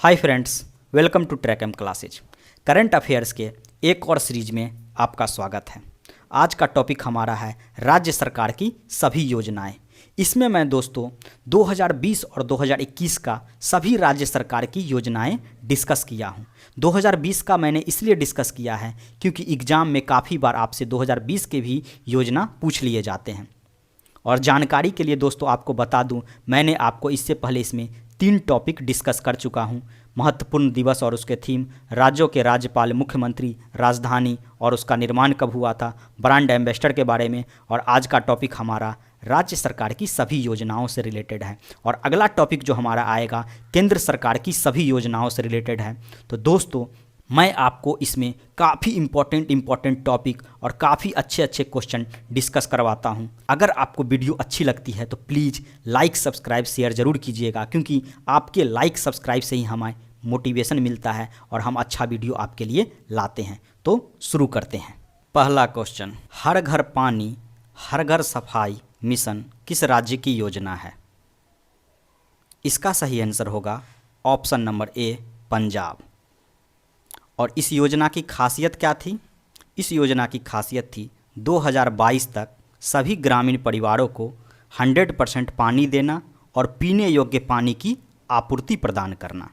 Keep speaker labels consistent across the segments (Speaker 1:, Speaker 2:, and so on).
Speaker 1: Hi friends, welcome to track M classes. Current affairs के एक और सीरीज में आपका स्वागत है। आज का टॉपिक हमारा है राज्य सरकार की सभी योजनाएं। इसमें मैं दोस्तों 2020 और 2021 का सभी राज्य सरकार की योजनाएं डिस्कस किया हूं। 2020 का मैंने इसलिए डिस्कस किया है क्योंकि एग्ज़ाम में काफ़ी बार आपसे 2020 के भी योजना पूछ लिए जाते हैं। और जानकारी के लिए दोस्तों आपको बता दूं, मैंने आपको इससे पहले इसमें 3 टॉपिक डिस्कस कर चुका हूं। महत्वपूर्ण दिवस और उसके थीम, राज्यों के राज्यपाल, मुख्यमंत्री, राजधानी और उसका निर्माण कब हुआ था, ब्रांड एम्बेसडर के बारे में। और आज का टॉपिक हमारा राज्य सरकार की सभी योजनाओं से रिलेटेड है। और अगला टॉपिक जो हमारा आएगा केंद्र सरकार की सभी योजनाओं से रिलेटेड है। तो दोस्तों मैं आपको इसमें काफ़ी इम्पॉर्टेंट टॉपिक और काफ़ी अच्छे क्वेश्चन डिस्कस करवाता हूं। अगर आपको वीडियो अच्छी लगती है तो प्लीज़ लाइक, सब्सक्राइब, शेयर ज़रूर कीजिएगा, क्योंकि आपके लाइक, सब्सक्राइब से ही हमें मोटिवेशन मिलता है और हम अच्छा वीडियो आपके लिए लाते हैं। तो शुरू करते हैं। पहला क्वेश्चन, हर घर पानी हर घर सफाई मिशन किस राज्य की योजना है? इसका सही आंसर होगा ऑप्शन नंबर ए, पंजाब। और इस योजना की खासियत क्या थी? इस योजना की खासियत थी 2022 तक सभी ग्रामीण परिवारों को 100% पानी देना और पीने योग्य पानी की आपूर्ति प्रदान करना।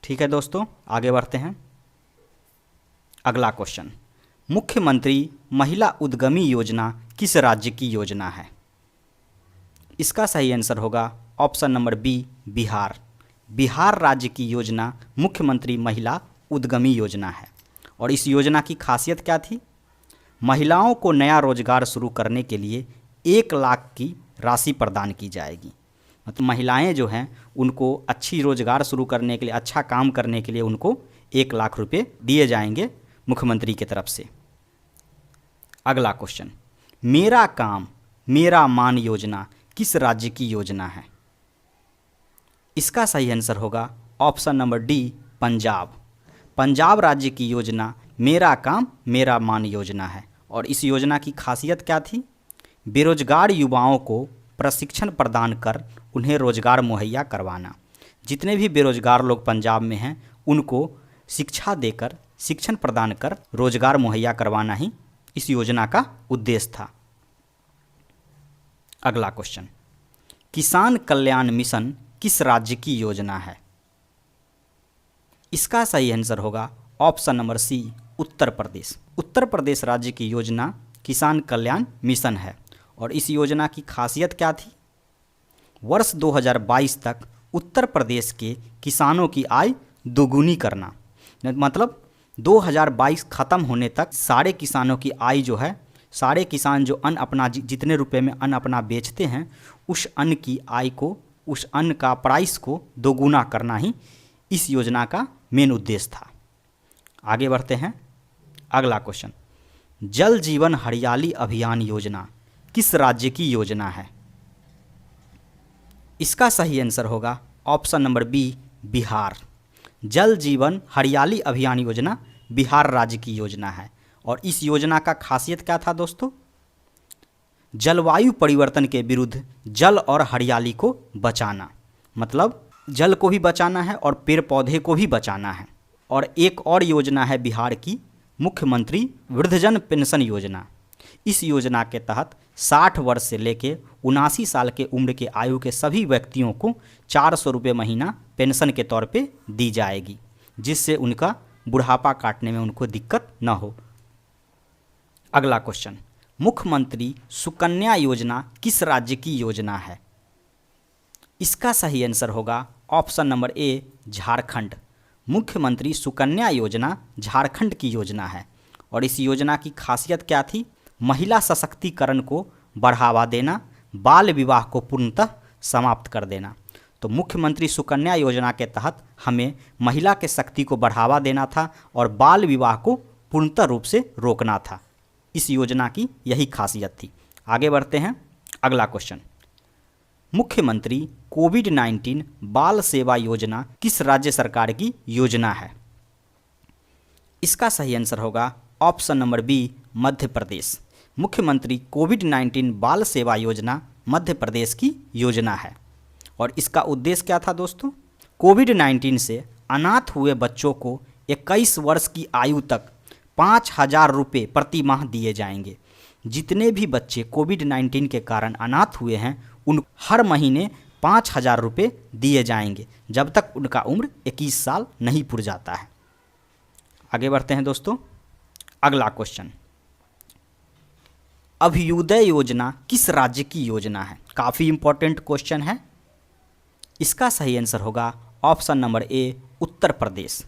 Speaker 1: ठीक है दोस्तों, आगे बढ़ते हैं। अगला क्वेश्चन, मुख्यमंत्री महिला उद्यमी योजना किस राज्य की योजना है? इसका सही आंसर होगा option number B, Bihar. Bihar राज्य की योजना मुख्यमंत्री महिला उद्यमी योजना है। और इस योजना की खासियत क्या थी? महिलाओं को नया रोजगार शुरू करने के लिए 1 लाख की राशि प्रदान की जाएगी। मतलब महिलाएं जो हैं उनको अच्छी रोजगार शुरू करने के लिए, अच्छा काम करने के लिए उनको 1 लाख रुपए दिए जाएंगे मुख्यमंत्री की तरफ से। अगला क्वेश्चन, मेरा काम मेरा मान योजना किस राज्य की योजना है? इसका सही आंसर होगा option number D, Punjab. Punjab राज्य की योजना मेरा काम मेरा मान योजना है। और इस योजना की खासियत क्या थी? बेरोजगार युवाओं को प्रशिक्षण प्रदान कर उन्हें रोजगार मुहैया करवाना। जितने भी बेरोजगार लोग पंजाब में हैं उनको शिक्षा देकर, शिक्षण प्रदान कर रोजगार मुहैया करवाना ही इस योजना का उद्देश्य था। अगला क्वेश्चन, किसान कल्याण मिशन किस राज्य की योजना है? इसका सही आंसर होगा ऑप्शन नंबर सी, उत्तर प्रदेश। उत्तर प्रदेश राज्य की योजना किसान कल्याण मिशन है। और इस योजना की खासियत क्या थी? वर्ष 2022 तक उत्तर प्रदेश के किसानों की आय दोगुनी करना। मतलब 2022 ख़त्म होने तक सारे किसानों की आय जो है, सारे किसान जो अन्न अपना जितने रुपए में अन्न अपना बेचते हैं उस अन्न की आय को, उस अन्न का प्राइस को दोगुना करना ही इस योजना का मेन उद्देश्य था। आगे बढ़ते हैं। अगला क्वेश्चन, जल जीवन हरियाली अभियान योजना किस राज्य की योजना है? इसका सही आंसर होगा ऑप्शन नंबर बी, बिहार। जल जीवन हरियाली अभियान योजना बिहार राज्य की योजना है। और इस योजना का खासियत क्या था दोस्तों? जलवायु परिवर्तन के विरुद्ध जल और हरियाली को बचाना। मतलब जल को भी बचाना है और पेड़ पौधे को भी बचाना है। और एक और योजना है बिहार की, मुख्यमंत्री वृद्धजन पेंशन योजना। इस योजना के तहत 60 वर्ष से लेकर 79 साल के उम्र के आयु के सभी व्यक्तियों को 400 रुपये महीना पेंशन के तौर पे दी जाएगी, जिससे उनका बुढ़ापा काटने में उनको दिक्कत न हो। अगला क्वेश्चन, मुख्यमंत्री सुकन्या योजना किस राज्य की योजना है? इसका सही आंसर होगा ऑप्शन नंबर ए, झारखंड। मुख्यमंत्री सुकन्या योजना झारखंड की योजना है। और इस योजना की खासियत क्या थी? महिला सशक्तिकरण को बढ़ावा देना, बाल विवाह को पूर्णतः समाप्त कर देना। तो मुख्यमंत्री सुकन्या योजना के तहत हमें महिला के शक्ति को बढ़ावा देना था और बाल विवाह को पूर्णतः रूप से रोकना था। इस योजना की यही खासियत थी। आगे बढ़ते हैं। अगला क्वेश्चन, मुख्यमंत्री कोविड-19 बाल सेवा योजना किस राज्य सरकार की योजना है? इसका सही आंसर होगा option number B, Madhya Pradesh. मुख्यमंत्री कोविड-19 बाल सेवा योजना मध्य प्रदेश की योजना है। और इसका उद्देश्य क्या था दोस्तों? कोविड-19 से अनाथ हुए बच्चों को 21 वर्ष की आयु तक 5,000 रुपये प्रति माह दिए जाएंगे। जितने भी बच्चे कोविड-19 के कारण अनाथ हुए हैं उन हर महीने 5,000 रुपये दिए जाएंगे जब तक उनका उम्र 21 साल नहीं पूर जाता है। आगे बढ़ते हैं दोस्तों, अगला क्वेश्चन, अभ्युदय योजना किस राज्य की योजना है? काफ़ी इंपॉर्टेंट क्वेश्चन है। इसका सही आंसर होगा ऑप्शन नंबर ए, उत्तर प्रदेश।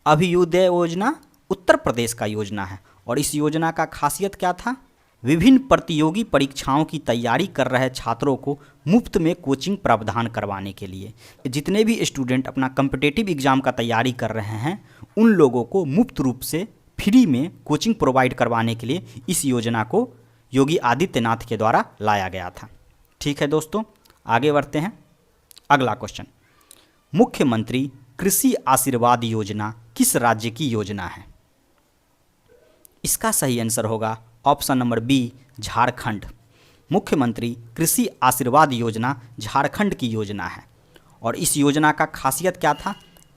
Speaker 1: अभ्युदय योजना उत्तर प्रदेश का योजना है और इस योजना का खासियत क्या था? विभिन्न प्रतियोगी परीक्षाओं की तैयारी कर रहे छात्रों को मुफ्त में कोचिंग प्रावधान करवाने के लिए। जितने भी स्टूडेंट अपना कॉम्पिटिटिव एग्जाम का तैयारी कर रहे हैं उन लोगों को मुफ्त रूप से फ्री में कोचिंग प्रोवाइड करवाने के लिए इस योजना को योगी आदित्यनाथ के द्वारा लाया गया था। ठीक है दोस्तों, आगे बढ़ते हैं। अगला क्वेश्चन, मुख्यमंत्री कृषि आशीर्वाद योजना किस राज्य की योजना है? इसका सही आंसर होगा ऑप्शन नंबर बी, झारखंड। मुख्यमंत्री कृषि आशीर्वाद योजना झारखंड की योजना है और इस योजना का खासियत क्या था?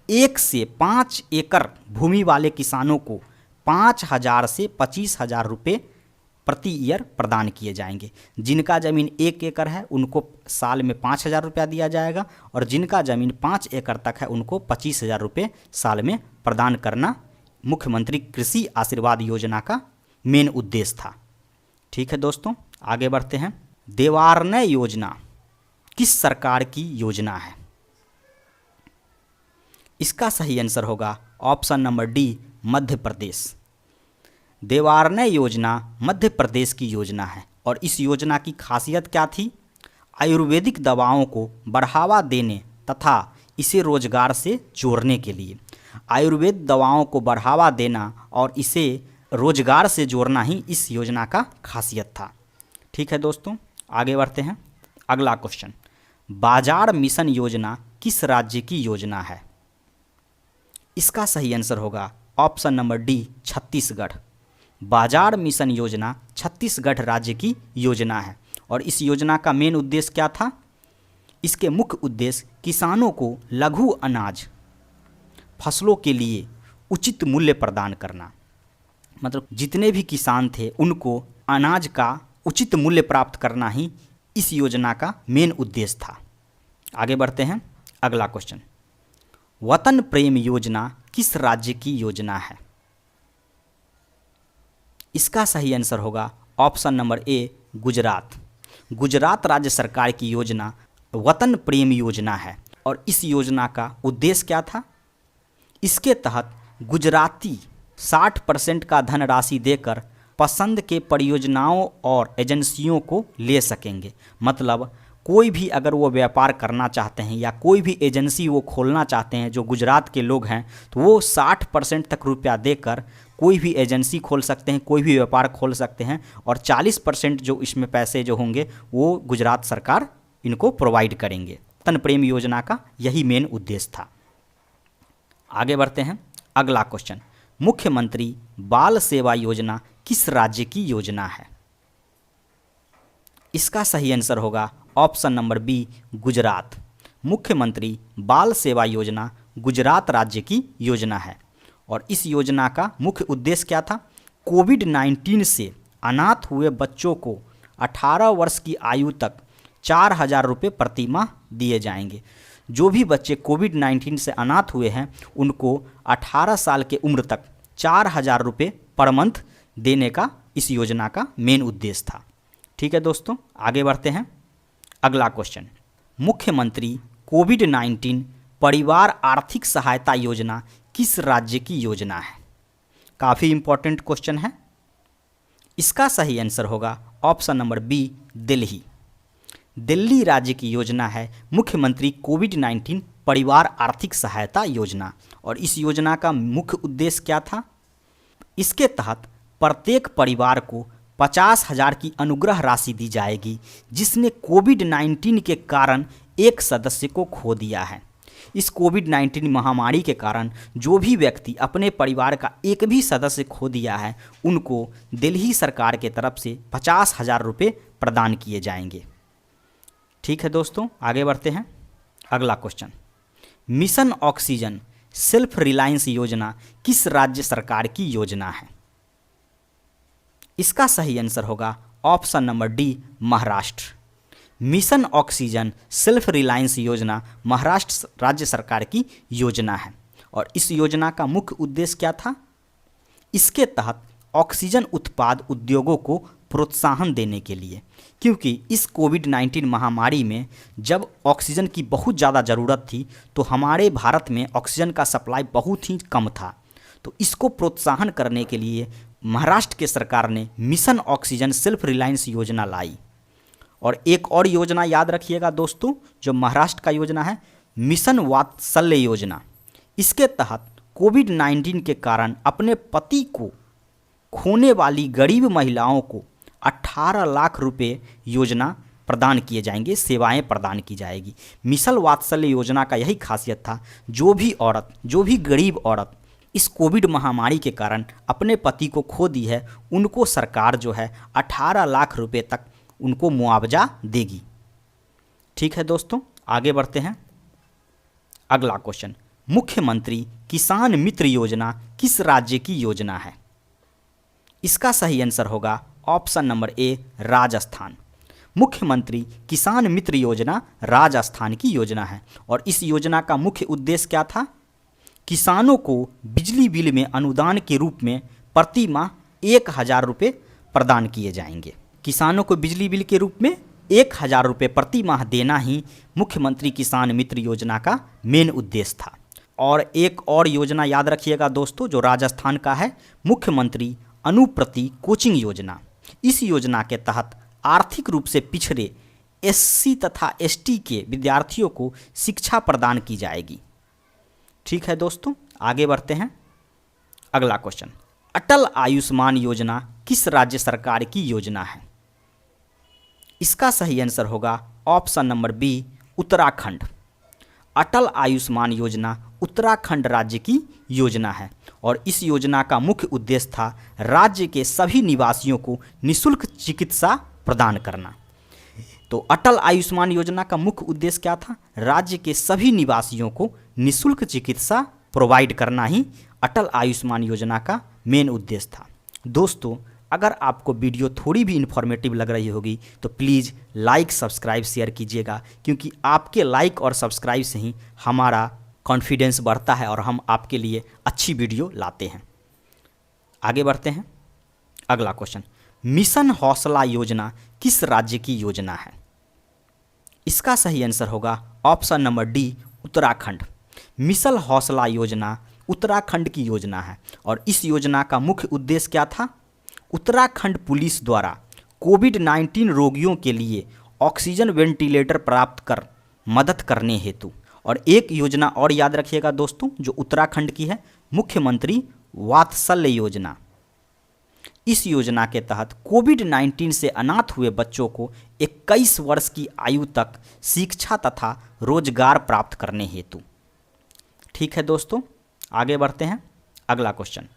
Speaker 1: 1 से 5 एकड़ भूमि वाले किसानों को 5,000 से 25,000 रुपये प्रति ईयर प्रदान किए जाएंगे। जिनका ज़मीन 1 एकड़ है उनको साल में 5,000 रुपया दिया जाएगा और जिनका ज़मीन 5 एकड़ तक है उनको 25,000 रुपये साल में प्रदान करना मुख्यमंत्री कृषि आशीर्वाद योजना का मेन उद्देश्य था। ठीक है दोस्तों, आगे बढ़ते हैं। देवार्णय योजना किस सरकार की योजना है? इसका सही आंसर होगा option number D, Madhya Pradesh. देवार्णय योजना मध्य प्रदेश की योजना है और इस योजना की खासियत क्या थी? आयुर्वेदिक दवाओं को बढ़ावा देने तथा इसे रोजगार से जोड़ने के लिए। आयुर्वेद दवाओं को बढ़ावा देना और इसे रोजगार से जोड़ना ही इस योजना का खासियत था। ठीक है दोस्तों, आगे बढ़ते हैं। अगला क्वेश्चन, बाजार मिशन योजना किस राज्य की योजना है? इसका सही आंसर होगा ऑप्शन नंबर डी, छत्तीसगढ़। बाजार मिशन योजना छत्तीसगढ़ राज्य की योजना है और इस योजना का मेन उद्देश्य क्या था? इसके मुख्य उद्देश्य किसानों को लघु अनाज फसलों के लिए उचित मूल्य प्रदान करना। मतलब जितने भी किसान थे उनको अनाज का उचित मूल्य प्राप्त करना ही इस योजना का मेन उद्देश्य था। आगे बढ़ते हैं। अगला क्वेश्चन, वतन प्रेम योजना किस राज्य की योजना है? इसका सही आंसर होगा ऑप्शन नंबर ए, गुजरात। गुजरात राज्य सरकार की योजना वतन प्रेम योजना है और इस योजना का उद्देश्य क्या था? इसके तहत गुजराती 60% का धनराशि देकर पसंद के परियोजनाओं और एजेंसियों को ले सकेंगे। मतलब कोई भी अगर वो व्यापार करना चाहते हैं या कोई भी एजेंसी वो खोलना चाहते हैं जो गुजरात के लोग हैं तो वो 60% तक रुपया देकर कोई भी एजेंसी खोल सकते हैं, कोई भी व्यापार खोल सकते हैं और 40% जो इसमें पैसे जो होंगे वो गुजरात सरकार इनको प्रोवाइड करेंगे। वतन प्रेम योजना का यही मेन उद्देश्य था। आगे बढ़ते हैं। अगला क्वेश्चन, मुख्यमंत्री बाल सेवा योजना किस राज्य की योजना है? इसका सही आंसर होगा ऑप्शन नंबर बी, गुजरात। मुख्यमंत्री बाल सेवा योजना गुजरात राज्य की योजना है और इस योजना का मुख्य उद्देश्य क्या था? कोविड-19 से अनाथ हुए बच्चों को 18 वर्ष की आयु तक 4,000 रुपये प्रति माह दिए जाएंगे। जो भी बच्चे कोविड-19 से अनाथ हुए हैं उनको 18 साल के उम्र तक 4,000 रुपये पर मंथ देने का इस योजना का मेन उद्देश्य था। ठीक है दोस्तों, आगे बढ़ते हैं। अगला क्वेश्चन, मुख्यमंत्री कोविड-19 परिवार आर्थिक सहायता योजना किस राज्य की योजना है? काफ़ी इंपॉर्टेंट क्वेश्चन है। इसका सही आंसर होगा option number B, Delhi. Delhi राज्य की योजना है मुख्यमंत्री कोविड-19 परिवार आर्थिक सहायता योजना और इस योजना का मुख्य उद्देश्य क्या था? इसके तहत प्रत्येक परिवार को 50,000 की अनुग्रह राशि दी जाएगी जिसने कोविड-19 के कारण एक सदस्य को खो दिया है। इस कोविड-19 महामारी के कारण जो भी व्यक्ति अपने परिवार का एक भी सदस्य खो दिया है उनको दिल्ली सरकार के तरफ से 50,000 रुपये प्रदान किए जाएंगे। ठीक है दोस्तों, आगे बढ़ते हैं। अगला question, mission oxygen self reliance योजना किस राज्य सरकार की योजना है? इसका सही आंसर होगा option number D, Maharashtra. Mission oxygen self reliance योजना महाराष्ट्र राज्य सरकार की योजना है। और इस योजना का मुख्य उद्देश्य क्या था? इसके तहत ऑक्सीजन उत्पाद उद्योगों को प्रोत्साहन देने के लिए, क्योंकि इस कोविड-19 महामारी में जब ऑक्सीजन की बहुत ज़्यादा ज़रूरत थी तो हमारे भारत में ऑक्सीजन का सप्लाई बहुत ही कम था। तो इसको प्रोत्साहन करने के लिए महाराष्ट्र के सरकार ने मिशन ऑक्सीजन सेल्फ रिलायंस योजना लाई। और एक और योजना याद रखिएगा दोस्तों, जो महाराष्ट्र का योजना है, मिशन वात्सल्य योजना। इसके तहत कोविड-19 के कारण अपने पति को खोने वाली गरीब महिलाओं को 18 लाख रुपए योजना प्रदान किए जाएंगे, सेवाएं प्रदान की जाएगी। मिशन वात्सल्य योजना का यही खासियत था, जो भी गरीब औरत इस कोविड महामारी के कारण अपने पति को खो दी है, उनको सरकार जो है 18 लाख रुपए तक उनको मुआवजा देगी। ठीक है दोस्तों, आगे बढ़ते हैं। अगला क्वेश्चन, मुख्यमंत्री किसान मित्र योजना किस राज्य की योजना है? इसका सही आंसर होगा ऑप्शन नंबर ए, राजस्थान। मुख्यमंत्री किसान मित्र योजना राजस्थान की योजना है। और इस योजना का मुख्य उद्देश्य क्या था? किसानों को बिजली बिल में अनुदान के रूप में प्रति माह 1000 रुपये प्रदान किए जाएंगे। किसानों को बिजली बिल के रूप में 1000 रुपये प्रति माह देना ही मुख्यमंत्री किसान मित्र योजना का मेन उद्देश्य था। और एक और योजना याद रखिएगा दोस्तों, जो राजस्थान का है, मुख्यमंत्री अनुप्रति कोचिंग योजना। इस योजना के तहत आर्थिक रूप से पिछड़े एससी तथा एसटी के विद्यार्थियों को शिक्षा प्रदान की जाएगी। ठीक है दोस्तों, आगे बढ़ते हैं। अगला क्वेश्चन, अटल आयुष्मान योजना किस राज्य सरकार की योजना है? इसका सही आंसर होगा option number B, Uttarakhand. Atal Ayushman योजना उत्तराखंड राज्य की योजना है। और इस योजना का मुख्य उद्देश्य था राज्य के सभी निवासियों को निःशुल्क चिकित्सा प्रदान करना। तो अटल आयुष्मान योजना का मुख्य उद्देश्य क्या था? राज्य के सभी निवासियों को निःशुल्क चिकित्सा प्रोवाइड करना ही अटल आयुष्मान योजना का मेन उद्देश्य था। दोस्तों, अगर आपको वीडियो थोड़ी भी इन्फॉर्मेटिव लग रही होगी तो प्लीज़ लाइक, सब्सक्राइब, शेयर कीजिएगा, क्योंकि आपके लाइक और सब्सक्राइब से ही हमारा कॉन्फिडेंस बढ़ता है और हम आपके लिए अच्छी वीडियो लाते हैं। आगे बढ़ते हैं। अगला क्वेश्चन, मिशन हौसला योजना किस राज्य की योजना है? इसका सही आंसर होगा option number D, Uttarakhand. Mission हौसला योजना उत्तराखंड की योजना है। और इस योजना का मुख्य उद्देश्य क्या था? उत्तराखंड पुलिस द्वारा कोविड-19 रोगियों के लिए ऑक्सीजन वेंटिलेटर प्राप्त कर मदद करने हेतु। और एक योजना और याद रखिएगा दोस्तों, जो उत्तराखंड की है, मुख्यमंत्री वात्सल्य योजना। इस योजना के तहत कोविड-19 से अनाथ हुए बच्चों को 21 वर्ष की आयु तक शिक्षा तथा रोजगार प्राप्त करने हेतु। ठीक है दोस्तों, आगे बढ़ते हैं। अगला क्वेश्चन,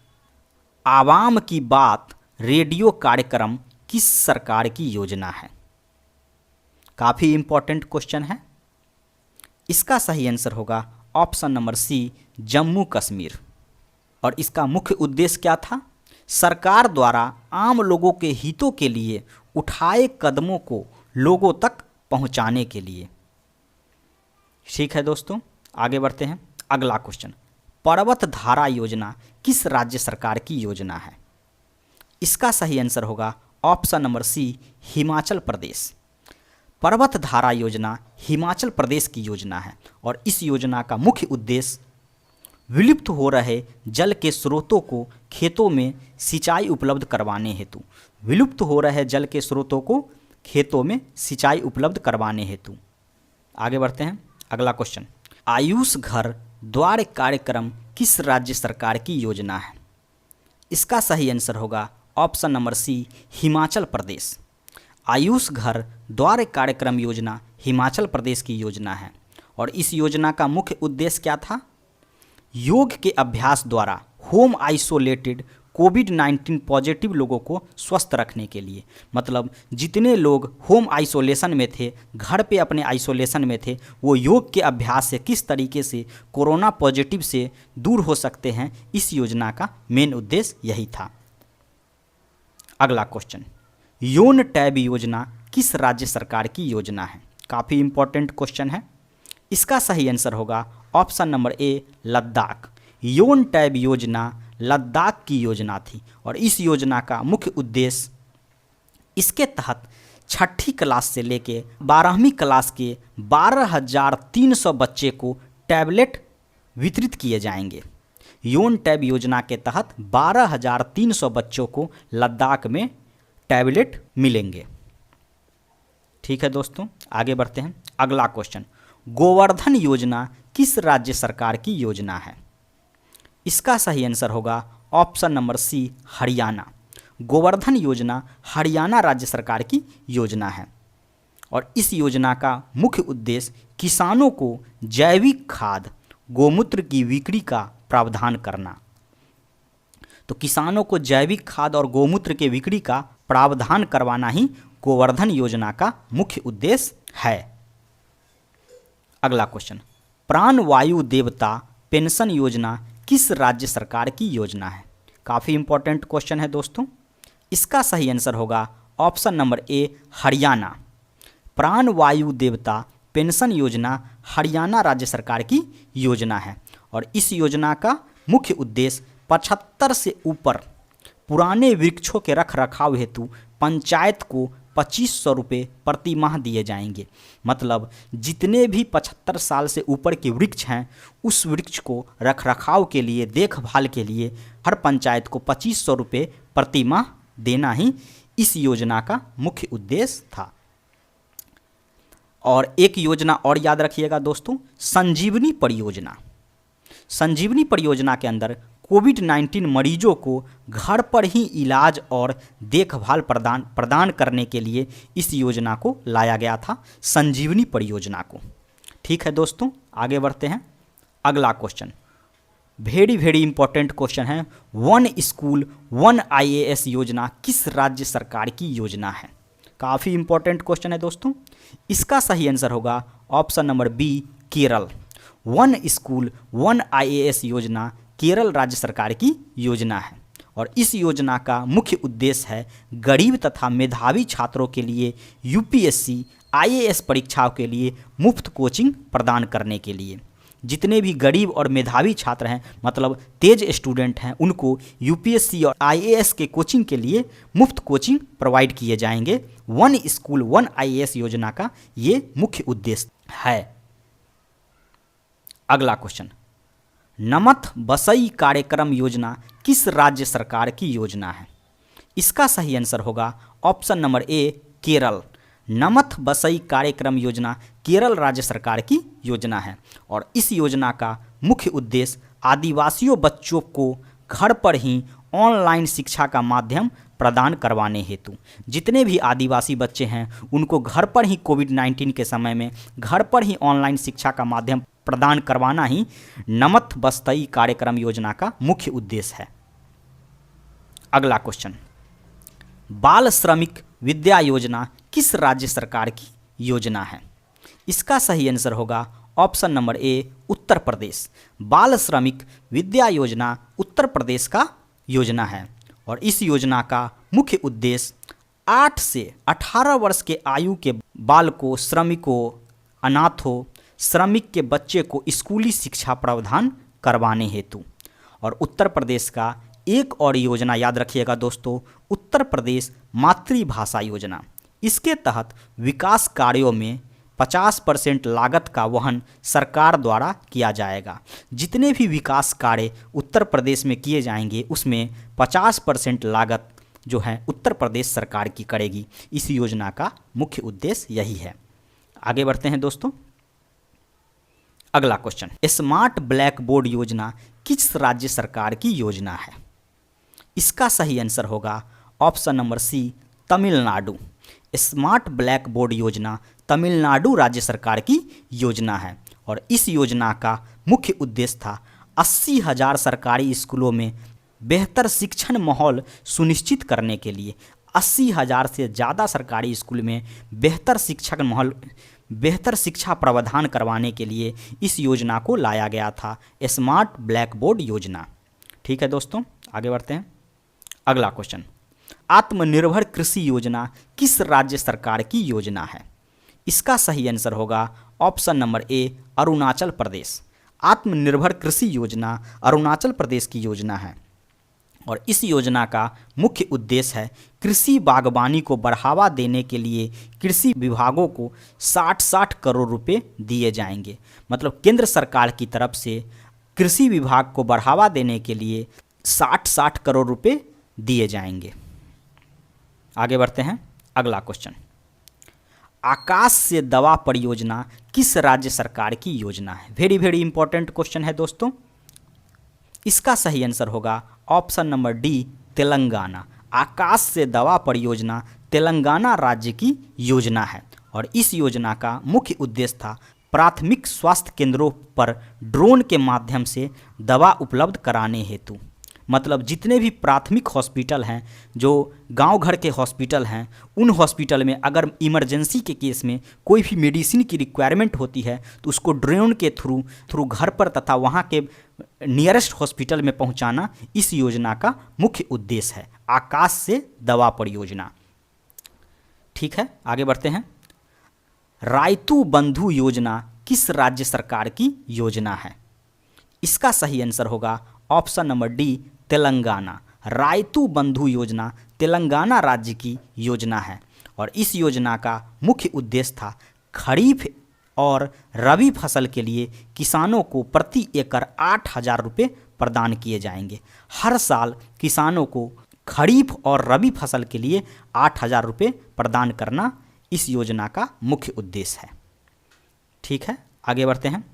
Speaker 1: आवाम की बात रेडियो कार्यक्रम किस सरकार की योजना है? काफ़ी इंपॉर्टेंट क्वेश्चन है। इसका सही आंसर होगा option number C, Jammu Kashmir. और इसका मुख्य उद्देश्य क्या था? सरकार द्वारा आम लोगों के हितों के लिए उठाए कदमों को लोगों तक पहुंचाने के लिए। ठीक है दोस्तों, आगे बढ़ते हैं। अगला क्वेश्चन, पर्वत धारा योजना किस राज्य सरकार की योजना है? इसका सही आंसर होगा ऑप्शन नंबर सी, हिमाचल प्रदेश। पर्वत धारा योजना हिमाचल प्रदेश की योजना है। और इस योजना का मुख्य उद्देश्य विलुप्त हो रहे जल के स्रोतों को खेतों में सिंचाई उपलब्ध करवाने हेतु। विलुप्त हो रहे जल के स्रोतों को खेतों में सिंचाई उपलब्ध करवाने हेतु। आगे बढ़ते हैं। अगला क्वेश्चन, आयुष घर द्वार कार्यक्रम किस राज्य सरकार की योजना है? इसका सही आंसर होगा ऑप्शन नंबर सी, हिमाचल प्रदेश। आयुष घर द्वार कार्यक्रम योजना हिमाचल प्रदेश की योजना है। और इस योजना का मुख्य उद्देश्य क्या था? योग के अभ्यास द्वारा होम आइसोलेटेड कोविड-19 पॉजिटिव लोगों को स्वस्थ रखने के लिए। मतलब जितने लोग होम आइसोलेशन में थे, घर पे अपने आइसोलेशन में थे, वो योग के अभ्यास से किस तरीके से कोरोना पॉजिटिव से दूर हो सकते हैं, इस योजना का मेन उद्देश्य यही था। अगला क्वेश्चन, योन टैब योजना किस राज्य सरकार की योजना है? काफ़ी इंपॉर्टेंट क्वेश्चन है। इसका सही आंसर होगा ऑप्शन नंबर ए, लद्दाख। योन टैब योजना लद्दाख की योजना थी और इस योजना का मुख्य उद्देश्य, इसके तहत छठी क्लास से लेके 12वीं क्लास के 12,300 बच्चे को टैबलेट वितरित किए जाएंगे। योन टैब योजना के तहत 12,300 बच्चों को लद्दाख में टैबलेट मिलेंगे। ठीक है दोस्तों, आगे बढ़ते हैं। अगला क्वेश्चन, गोवर्धन योजना किस राज्य सरकार की योजना है? इसका सही आंसर होगा option number C, Haryana. Govardhan योजना हरियाणा राज्य सरकार की योजना है और इस योजना का मुख्य उद्देश्य किसानों को जैविक खाद गोमूत्र की बिक्री का प्रावधान करना। तो किसानों को जैविक खाद और गोमूत्र के बिक्री का प्रावधान करवाना ही गोवर्धन योजना का मुख्य उद्देश्य है। अगला क्वेश्चन, प्राण वायु देवता पेंशन योजना किस राज्य सरकार की योजना है? काफ़ी इंपॉर्टेंट क्वेश्चन है दोस्तों। इसका सही आंसर होगा ऑप्शन नंबर ए, हरियाणा। प्राण वायु देवता पेंशन योजना हरियाणा राज्य सरकार की योजना है और इस योजना का मुख्य उद्देश्य 75 से ऊपर पुराने वृक्षों के रख रखाव हेतु पंचायत को 2500 रुपये प्रति माह दिए जाएंगे। मतलब जितने भी 75 साल से ऊपर के वृक्ष हैं, उस वृक्ष को रख रखाव के लिए, देखभाल के लिए हर पंचायत को 2500 रुपये प्रति माह देना ही इस योजना का मुख्य उद्देश्य था। और एक योजना और याद रखिएगा दोस्तों, संजीवनी परियोजना। संजीवनी परियोजना के अंदर कोविड-19 मरीजों को घर पर ही इलाज और देखभाल प्रदान करने के लिए इस योजना को लाया गया था, संजीवनी परियोजना को। ठीक है दोस्तों, आगे बढ़ते हैं। अगला क्वेश्चन वेरी इंपॉर्टेंट क्वेश्चन है। वन स्कूल वन IAS योजना किस राज्य सरकार की योजना है? काफ़ी इंपॉर्टेंट क्वेश्चन है दोस्तों। इसका सही आंसर होगा option number B, Kerala. One school one IAS योजना केरल राज्य सरकार की योजना है और इस योजना का मुख्य उद्देश्य है गरीब तथा मेधावी छात्रों के लिए UPSC IAS परीक्षाओं के लिए मुफ्त कोचिंग प्रदान करने के लिए। जितने भी गरीब और मेधावी छात्र हैं, मतलब तेज स्टूडेंट हैं, उनको UPSC और IAS के कोचिंग के लिए मुफ्त कोचिंग प्रोवाइड किए जाएंगे। वन स्कूल वन IAS योजना का ये मुख्य उद्देश्य है। अगला क्वेश्चन, नमथ बसई कार्यक्रम योजना किस राज्य सरकार की योजना है? इसका सही आंसर होगा ऑप्शन नंबर ए, केरल। नमथ बसई कार्यक्रम योजना केरल राज्य सरकार की योजना है और इस योजना का मुख्य उद्देश्य आदिवासियों बच्चों को घर पर ही ऑनलाइन शिक्षा का माध्यम प्रदान करवाने हेतु, जितने भी आदिवासी बच्चे हैं उनको घर पर ही कोविड-19 के समय में घर पर ही ऑनलाइन शिक्षा का माध्यम प्रदान करवाना ही नमथ बसई कार्यक्रम योजना का मुख्य उद्देश्य है। अगला क्वेश्चन, बाल श्रमिक विद्या योजना किस राज्य सरकार की योजना है? इसका सही आंसर होगा ऑप्शन नंबर ए, उत्तर प्रदेश। बाल श्रमिक विद्या योजना उत्तर प्रदेश का योजना है और इस योजना का मुख्य उद्देश्य 8 से 18 वर्ष के आयु के बालकों, श्रमिकों, अनाथों, श्रमिक के बच्चे को स्कूली शिक्षा प्रावधान करवाने हेतु। और उत्तर प्रदेश का एक और योजना याद रखिएगा दोस्तों, उत्तर प्रदेश मातृभाषा योजना। इसके तहत विकास कार्यों में 50% लागत का वहन सरकार द्वारा किया जाएगा। जितने भी विकास कार्य उत्तर प्रदेश में किए जाएंगे उसमें 50% लागत जो है उत्तर प्रदेश सरकार की करेगी। इस योजना का मुख्य उद्देश्य यही है। आगे बढ़ते हैं दोस्तों। अगला क्वेश्चन, स्मार्ट ब्लैक बोर्ड योजना किस राज्य सरकार की योजना है? इसका सही आंसर होगा option number C, Tamil Nadu. Smart blackboard योजना तमिलनाडु राज्य सरकार की योजना है और इस योजना का मुख्य उद्देश्य था 80,000 सरकारी स्कूलों में बेहतर शिक्षण माहौल सुनिश्चित करने के लिए 80,000 से ज़्यादा सरकारी स्कूल में बेहतर शिक्षा प्रावधान करवाने के लिए इस योजना को लाया गया था, स्मार्ट ब्लैक बोर्ड योजना। ठीक है दोस्तों, आगे बढ़ते हैं। अगला क्वेश्चन, आत्मनिर्भर कृषि योजना किस राज्य सरकार की योजना है? इसका सही आंसर होगा ऑप्शन नंबर ए, अरुणाचल प्रदेश। आत्मनिर्भर कृषि योजना अरुणाचल प्रदेश की योजना है और इस योजना का मुख्य उद्देश्य है कृषि बागवानी को बढ़ावा देने के लिए कृषि विभागों को 60 करोड़ रुपए दिए जाएंगे। मतलब केंद्र सरकार की तरफ से कृषि विभाग को बढ़ावा देने के लिए 60 करोड़ रुपए दिए जाएंगे। आगे बढ़ते हैं। अगला क्वेश्चन, आकाश से दवा परियोजना किस राज्य सरकार की योजना है? वेरी वेरी इंपॉर्टेंट क्वेश्चन है दोस्तों। इसका सही आंसर होगा ऑप्शन नंबर डी, तेलंगाना। आकाश से दवा परियोजना तेलंगाना राज्य की योजना है और इस योजना का मुख्य उद्देश्य था प्राथमिक स्वास्थ्य केंद्रों पर ड्रोन के माध्यम से दवा उपलब्ध कराने हेतु। मतलब जितने भी प्राथमिक हॉस्पिटल हैं, जो गांव घर के हॉस्पिटल हैं, उन हॉस्पिटल में अगर इमरजेंसी के केस में कोई भी मेडिसिन की रिक्वायरमेंट होती है तो उसको ड्रोन के थ्रू घर पर तथा वहां के नियरेस्ट हॉस्पिटल में पहुंचाना इस योजना का मुख्य उद्देश्य है, आकाश से दवा परियोजना। ठीक है, आगे बढ़ते हैं। रायतू बंधु योजना किस राज्य सरकार की योजना है? इसका सही आंसर होगा option number D, Telangana. Rythu बंधु योजना तेलंगाना राज्य की योजना है और इस योजना का मुख्य उद्देश्य था खरीफ और रबी फसल के लिए किसानों को प्रति एकड़ 8,000 रुपये प्रदान किए जाएंगे। हर साल किसानों को खरीफ और रबी फसल के लिए 8,000 रुपये प्रदान करना इस योजना का मुख्य उद्देश्य है। ठीक है, आगे बढ़ते हैं।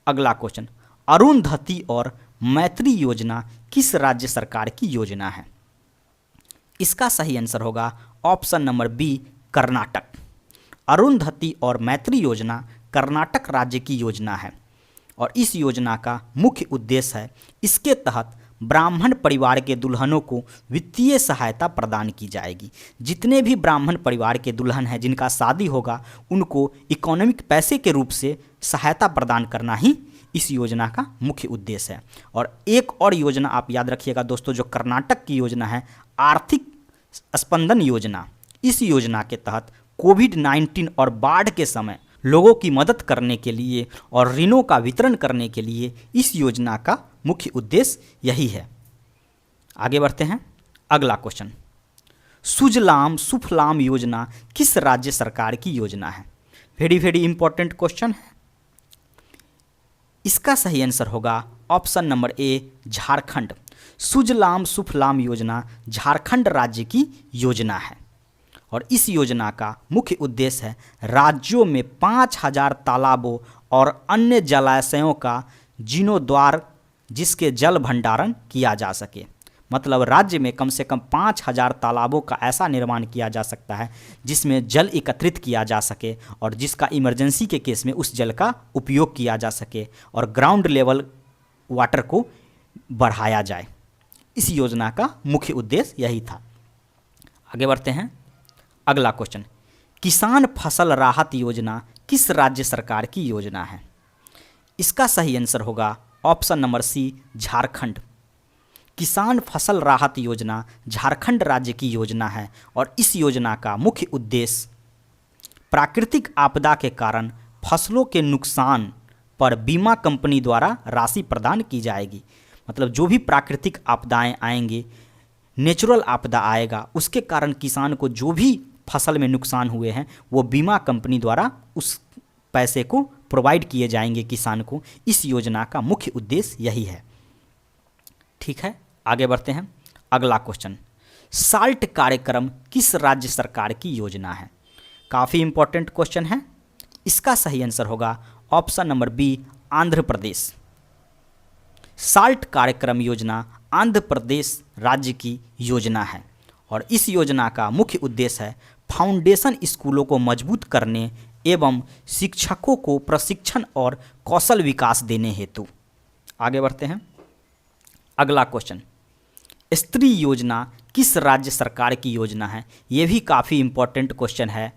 Speaker 1: अगला क्वेश्चन, अरुंधति और मैत्री योजना किस राज्य सरकार की योजना है? इसका सही आंसर होगा option number B, Karnataka. Arundhati और मैत्री योजना कर्नाटक राज्य की योजना है और इस योजना का मुख्य उद्देश्य है इसके तहत ब्राह्मण परिवार के दुल्हनों को वित्तीय सहायता प्रदान की जाएगी। जितने भी ब्राह्मण परिवार के दुल्हन हैं जिनका शादी होगा उनको इकोनॉमिक पैसे के रूप से सहायता प्रदान करना ही इस योजना का मुख्य उद्देश्य है। और एक और योजना आप याद रखिएगा दोस्तों, जो कर्नाटक की योजना है, आर्थिक स्पंदन योजना। इस योजना के तहत कोविड-19 और बाढ़ के समय लोगों की मदद करने के लिए और ऋणों का वितरण करने के लिए इस योजना का मुख्य उद्देश्य यही है। आगे बढ़ते हैं। अगला क्वेश्चन, सुजलाम सुफलाम योजना किस राज्य सरकार की योजना है? वेरी वेरी इंपॉर्टेंट क्वेश्चन है। इसका सही आंसर होगा option number A, Jharkhand. Sujalam Sufalam योजना झारखंड राज्य की योजना है और इस योजना का मुख्य उद्देश्य है राज्यों में 5,000 तालाबों और अन्य जलाशयों का जीर्णोद्धार जिसके जल भंडारण किया जा सके। मतलब राज्य में कम से कम 5,000 तालाबों का ऐसा निर्माण किया जा सकता है जिसमें जल एकत्रित किया जा सके और जिसका इमरजेंसी के केस में उस जल का उपयोग किया जा सके और ग्राउंड लेवल वाटर को बढ़ाया जाए। इस योजना का मुख्य उद्देश्य यही था। आगे बढ़ते हैं। अगला क्वेश्चन, किसान फसल राहत योजना किस राज्य सरकार की योजना है? इसका सही आंसर होगा ऑप्शन नंबर सी, झारखंड। किसान फसल राहत योजना झारखंड राज्य की योजना है और इस योजना का मुख्य उद्देश्य प्राकृतिक आपदा के कारण फसलों के नुकसान पर बीमा कंपनी द्वारा राशि प्रदान की जाएगी। मतलब जो भी प्राकृतिक आपदाएं आएंगे, नेचुरल आपदा आएगा, उसके कारण किसान को जो भी फसल में नुकसान हुए हैं वो बीमा कंपनी द्वारा उस पैसे को प्रोवाइड किए जाएंगे किसान को। इस योजना का मुख्य उद्देश्य यही है। ठीक है, आगे बढ़ते हैं। अगला क्वेश्चन, साल्ट कार्यक्रम किस राज्य सरकार की योजना है? काफ़ी इंपॉर्टेंट क्वेश्चन है। इसका सही आंसर होगा option number B, Andhra Pradesh. Salt कार्यक्रम योजना आंध्र प्रदेश राज्य की योजना है और इस योजना का मुख्य उद्देश्य है फाउंडेशन स्कूलों को मजबूत करने एवं शिक्षकों को प्रशिक्षण और कौशल विकास देने हेतु। आगे बढ़ते हैं। अगला क्वेश्चन, स्त्री योजना किस राज्य सरकार की योजना है? ये भी काफ़ी इंपॉर्टेंट क्वेश्चन है।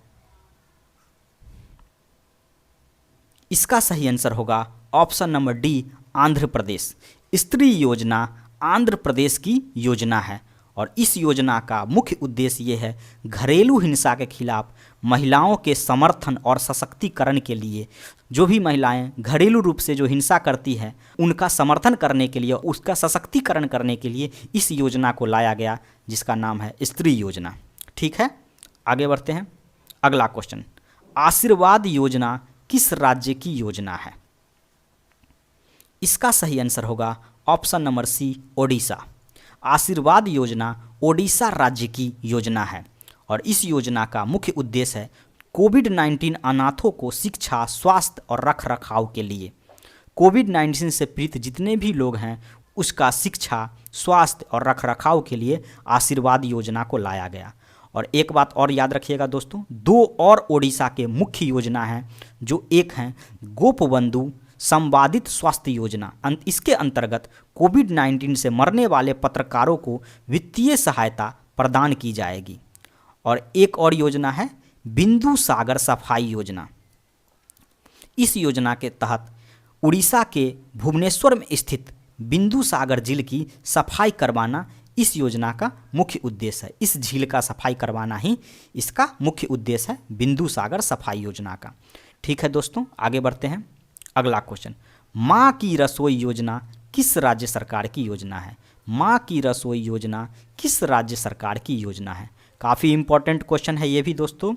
Speaker 1: इसका सही आंसर होगा option number D, Andhra Pradesh. स्त्री योजना आंध्र प्रदेश की योजना है और इस योजना का मुख्य उद्देश्य ये है घरेलू हिंसा के खिलाफ महिलाओं के समर्थन और सशक्तिकरण के लिए। जो भी महिलाएं घरेलू रूप से जो हिंसा करती हैं उनका समर्थन करने के लिए, उसका सशक्तिकरण करने के लिए इस योजना को लाया गया, जिसका नाम है स्त्री योजना। ठीक है, आगे बढ़ते हैं। अगला क्वेश्चन, आशीर्वाद योजना किस राज्य की योजना है? इसका सही आंसर होगा ऑप्शन नंबर सी, ओडिशा। आशीर्वाद योजना ओडिशा राज्य की योजना है और इस योजना का मुख्य उद्देश्य है कोविड-19 अनाथों को शिक्षा, स्वास्थ्य और रखरखाव के लिए। कोविड-19 से पीड़ित जितने भी लोग हैं उसका शिक्षा, स्वास्थ्य और रखरखाव के लिए आशीर्वाद योजना को लाया गया। और एक बात और याद रखिएगा दोस्तों, दो और ओडिशा के मुख्य योजना हैं, जो एक हैं गोपबंधु संवादित स्वास्थ्य योजना। इसके अंतर्गत कोविड-19 से मरने वाले पत्रकारों को वित्तीय सहायता प्रदान की जाएगी। और एक और योजना है बिंदु सागर सफाई योजना। इस योजना के तहत उड़ीसा के भुवनेश्वर में स्थित बिंदु सागर झील की सफाई करवाना इस योजना का मुख्य उद्देश्य है। इस झील का सफाई करवाना ही इसका मुख्य उद्देश्य है, बिंदु सागर सफाई योजना का। ठीक है दोस्तों, आगे बढ़ते हैं। अगला क्वेश्चन, माँ की रसोई योजना किस राज्य सरकार की योजना है? माँ की रसोई योजना किस राज्य सरकार की योजना है? काफ़ी इंपॉर्टेंट क्वेश्चन है ये भी दोस्तों।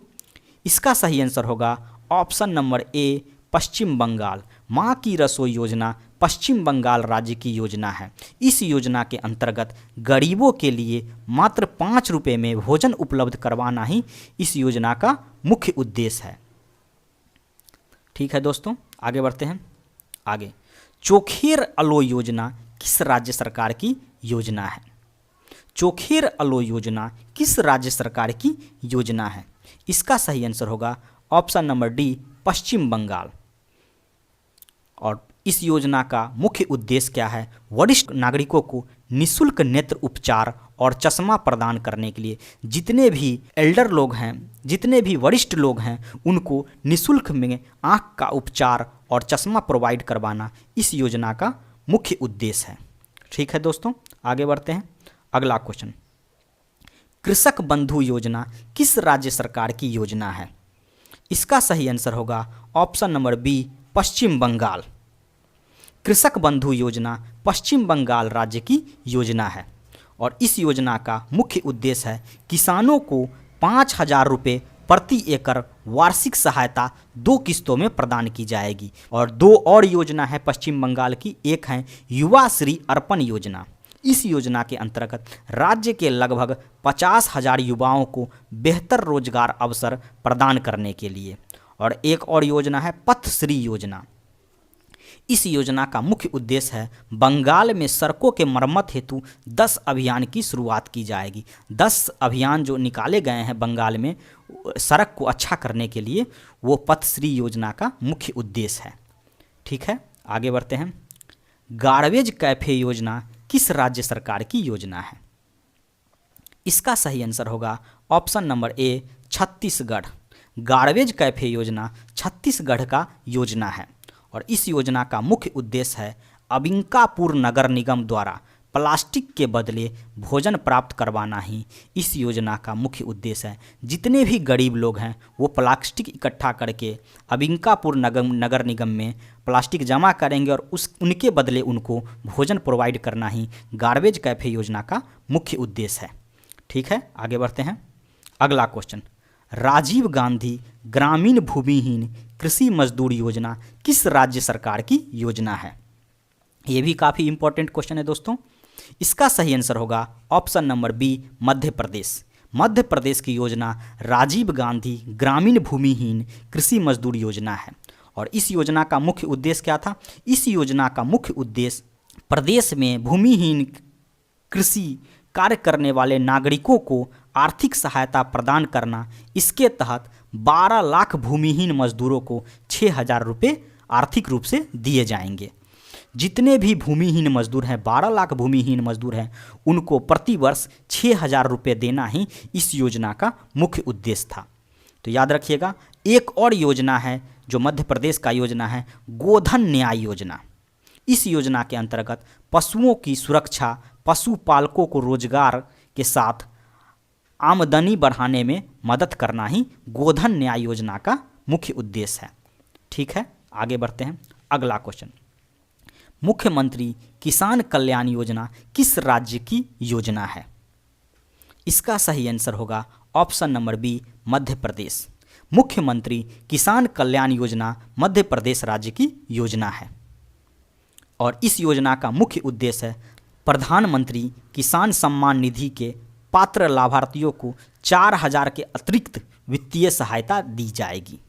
Speaker 1: इसका सही आंसर होगा ऑप्शन नंबर ए, पश्चिम बंगाल। माँ की रसोई योजना पश्चिम बंगाल राज्य की योजना है। इस योजना के अंतर्गत गरीबों के लिए मात्र 5 रुपये में भोजन उपलब्ध करवाना ही इस योजना का मुख्य उद्देश्य है। ठीक है दोस्तों, आगे बढ़ते हैं। आगे, चोखेर अलो योजना किस राज्य सरकार की योजना है? चोखेर अलो योजना किस राज्य सरकार की योजना है? इसका सही आंसर होगा ऑप्शन नंबर डी, पश्चिम बंगाल। और इस योजना का मुख्य उद्देश्य क्या है? वरिष्ठ नागरिकों को निःशुल्क नेत्र उपचार और चश्मा प्रदान करने के लिए। जितने भी एल्डर लोग हैं, जितने भी वरिष्ठ लोग हैं, उनको निःशुल्क में आँख का उपचार और चश्मा प्रोवाइड करवाना इस योजना का मुख्य उद्देश्य है। ठीक है दोस्तों, आगे बढ़ते हैं। अगला क्वेश्चन, कृषक बंधु योजना किस राज्य सरकार की योजना है? इसका सही आंसर होगा ऑप्शन नंबर बी, पश्चिम बंगाल। कृषक बंधु योजना पश्चिम बंगाल राज्य की योजना है और इस योजना का मुख्य उद्देश्य है किसानों को 5,000 रुपये प्रति एकड़ वार्षिक सहायता 2 किस्तों में प्रदान की जाएगी। और 2 और योजना है पश्चिम बंगाल की, एक है युवा श्री अर्पण योजना। इस योजना के अंतर्गत राज्य के लगभग 50,000 युवाओं को बेहतर रोजगार अवसर प्रदान करने के लिए। और एक और योजना है पथश्री योजना। इस योजना का मुख्य उद्देश्य है बंगाल में सड़कों के मरम्मत हेतु 10 अभियान की शुरुआत की जाएगी। 10 अभियान जो निकाले गए हैं बंगाल में सड़क को अच्छा करने के लिए, वो पथश्री योजना का मुख्य उद्देश्य है। ठीक है, आगे बढ़ते हैं। गार्बेज कैफे योजना किस राज्य सरकार की योजना है? इसका सही आंसर होगा ऑप्शन नंबर ए, छत्तीसगढ़। गार्बेज कैफे योजना छत्तीसगढ़ का योजना है और इस योजना का मुख्य उद्देश्य है अंबिकापुर नगर निगम द्वारा प्लास्टिक के बदले भोजन प्राप्त करवाना ही इस योजना का मुख्य उद्देश्य है। जितने भी गरीब लोग हैं वो प्लास्टिक इकट्ठा करके अंबिकापुर नगर निगम में प्लास्टिक जमा करेंगे और उनके बदले उनको भोजन प्रोवाइड करना ही गार्बेज कैफे योजना का मुख्य उद्देश्य है। ठीक है, आगे बढ़ते हैं। अगला क्वेश्चन, राजीव गांधी ग्रामीण भूमिहीन कृषि मजदूर योजना किस राज्य सरकार की योजना है? ये भी काफ़ी इंपॉर्टेंट क्वेश्चन है दोस्तों। इसका सही आंसर होगा option number B, Madhya Pradesh. Madhya Pradesh की योजना राजीव गांधी ग्रामीण भूमिहीन कृषि मजदूर योजना है और इस योजना का मुख्य उद्देश्य क्या था? इस योजना का मुख्य उद्देश्य प्रदेश में भूमिहीन कृषि कार्य करने वाले नागरिकों को आर्थिक सहायता प्रदान करना। इसके तहत 12 लाख भूमिहीन मजदूरों को 6,000 रुपये आर्थिक रूप से दिए जाएंगे। जितने भी भूमिहीन मजदूर हैं, 12 लाख भूमिहीन मजदूर हैं, उनको प्रति वर्ष 6,000 रुपये देना ही इस योजना का मुख्य उद्देश्य था। तो याद रखिएगा। एक और योजना है जो मध्य प्रदेश का योजना है, गोधन न्याय योजना। इस योजना के अंतर्गत पशुओं की सुरक्षा, पशुपालकों को रोजगार के साथ आमदनी बढ़ाने में मदद करना ही गोधन न्याय योजना का मुख्य उद्देश्य है। ठीक है, आगे बढ़ते हैं। अगला क्वेश्चन, मुख्यमंत्री किसान कल्याण योजना किस राज्य की योजना है? इसका सही आंसर होगा option number B, Madhya Pradesh. मुख्यमंत्री किसान कल्याण योजना मध्य प्रदेश राज्य की योजना है और इस योजना का मुख्य उद्देश्य है प्रधानमंत्री किसान सम्मान निधि के पात्र लाभार्थियों को 4,000 के अतिरिक्त वित्तीय सहायता दी जाएगी।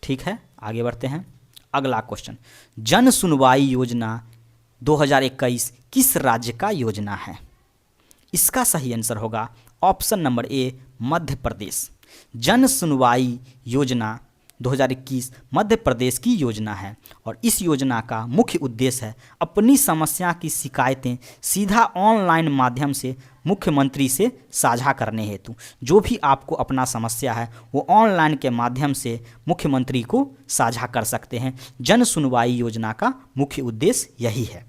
Speaker 1: ठीक है, आगे बढ़ते हैं। अगला क्वेश्चन, जन सुनवाई योजना 2021 किस राज्य का योजना है? इसका सही आंसर होगा ऑप्शन नंबर ए, मध्य प्रदेश। जन सुनवाई योजना 2021 मध्य प्रदेश की योजना है और इस योजना का मुख्य उद्देश्य है अपनी समस्या की शिकायतें सीधा ऑनलाइन माध्यम से मुख्यमंत्री से साझा करने हेतु। जो भी आपको अपना समस्या है वो ऑनलाइन के माध्यम से मुख्यमंत्री को साझा कर सकते हैं। जन सुनवाई योजना का मुख्य उद्देश्य यही है।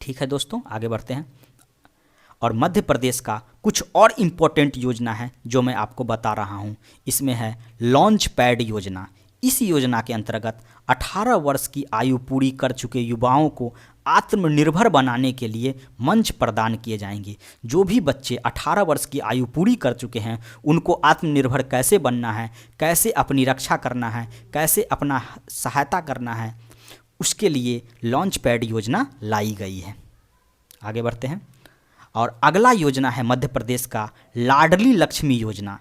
Speaker 1: ठीक है दोस्तों, आगे बढ़ते हैं। और मध्य प्रदेश का कुछ और इम्पोर्टेंट योजना है जो मैं आपको बता रहा हूँ। इसमें है लॉन्च पैड योजना। इस योजना के अंतर्गत 18 वर्ष की आयु पूरी कर चुके युवाओं को आत्मनिर्भर बनाने के लिए मंच प्रदान किए जाएंगे। जो भी बच्चे 18 वर्ष की आयु पूरी कर चुके हैं उनको आत्मनिर्भर कैसे बनना है, कैसे अपनी रक्षा करना है, कैसे अपना सहायता करना है, उसके लिए लॉन्च पैड योजना लाई गई है। आगे बढ़ते हैं। और अगला योजना है मध्य प्रदेश का लाडली लक्ष्मी योजना।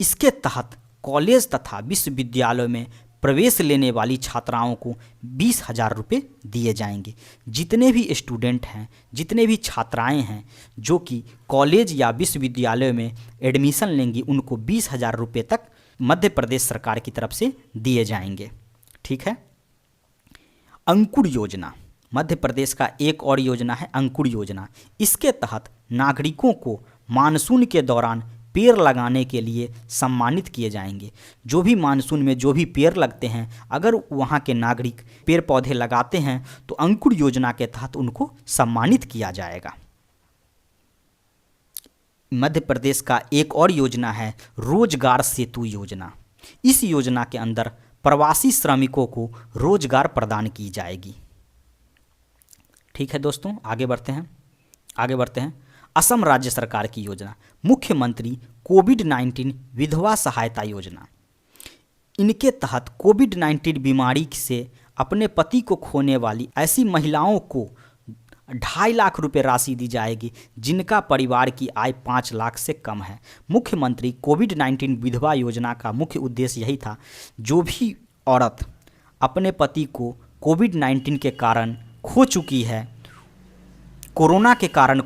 Speaker 1: इसके तहत कॉलेज तथा विश्वविद्यालयों में प्रवेश लेने वाली छात्राओं को 20,000 रुपये दिए जाएंगे। जितने भी स्टूडेंट हैं, जितने भी छात्राएं हैं जो कि कॉलेज या विश्वविद्यालयों में एडमिशन लेंगी, उनको 20,000 रुपये तक मध्य प्रदेश सरकार की तरफ से दिए जाएंगे। ठीक है। अंकुर योजना, मध्य प्रदेश का एक और योजना है अंकुर योजना। इसके तहत नागरिकों को मानसून के दौरान पेड़ लगाने के लिए सम्मानित किए जाएंगे। जो भी मानसून में जो भी पेड़ लगते हैं, अगर वहाँ के नागरिक पेड़ पौधे लगाते हैं तो अंकुर योजना के तहत उनको सम्मानित किया जाएगा। मध्य प्रदेश का एक और योजना है रोजगार सेतु योजना। इस योजना के अंदर प्रवासी श्रमिकों को रोजगार प्रदान की जाएगी। ठीक है दोस्तों, आगे बढ़ते हैं। असम राज्य सरकार की योजना मुख्यमंत्री कोविड-19 विधवा सहायता योजना। इनके तहत कोविड-19 बीमारी से अपने पति को खोने वाली ऐसी महिलाओं को 2.5 लाख रुपए राशि दी जाएगी जिनका परिवार की आय 5 लाख से कम है। मुख्यमंत्री कोविड-19 विधवा योजना का मुख्य उद्देश्य यही था, जो भी औरत अपने पति को कोविड-19 के कारण खो चुकी है, कोरोना के कारण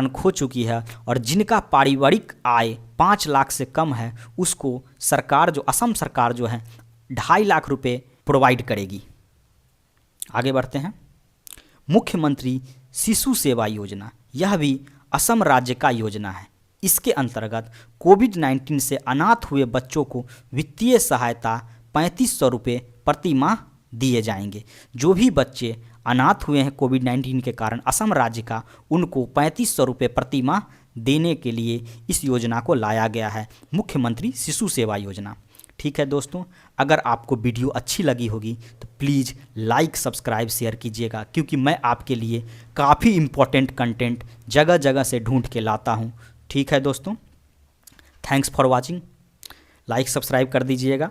Speaker 1: खो चुकी है और जिनका पारिवारिक आय 5 लाख से कम है, उसको सरकार असम सरकार जो है 2.5 लाख रुपए प्रोवाइड करेगी। आगे बढ़ते हैं। मुख्यमंत्री शिशु सेवा योजना, यह भी असम राज्य का योजना है। इसके अंतर्गत कोविड-19 से अनाथ हुए बच्चों को वित्तीय सहायता 3500 रुपये प्रति माह दिए जाएंगे। जो भी बच्चे अनाथ हुए हैं कोविड-19 के कारण, असम राज्य का उनको 3500 रुपये प्रति माह देने के लिए इस योजना को लाया गया है, मुख्यमंत्री शिशु सेवा योजना। ठीक है दोस्तों, अगर आपको वीडियो अच्छी लगी होगी तो प्लीज़ लाइक, सब्सक्राइब, शेयर कीजिएगा, क्योंकि मैं आपके लिए काफ़ी इम्पोर्टेंट कंटेंट जगह जगह से ढूंढ के लाता हूँ। ठीक है दोस्तों, thanks for watching. Like subscribe कर दीजिएगा।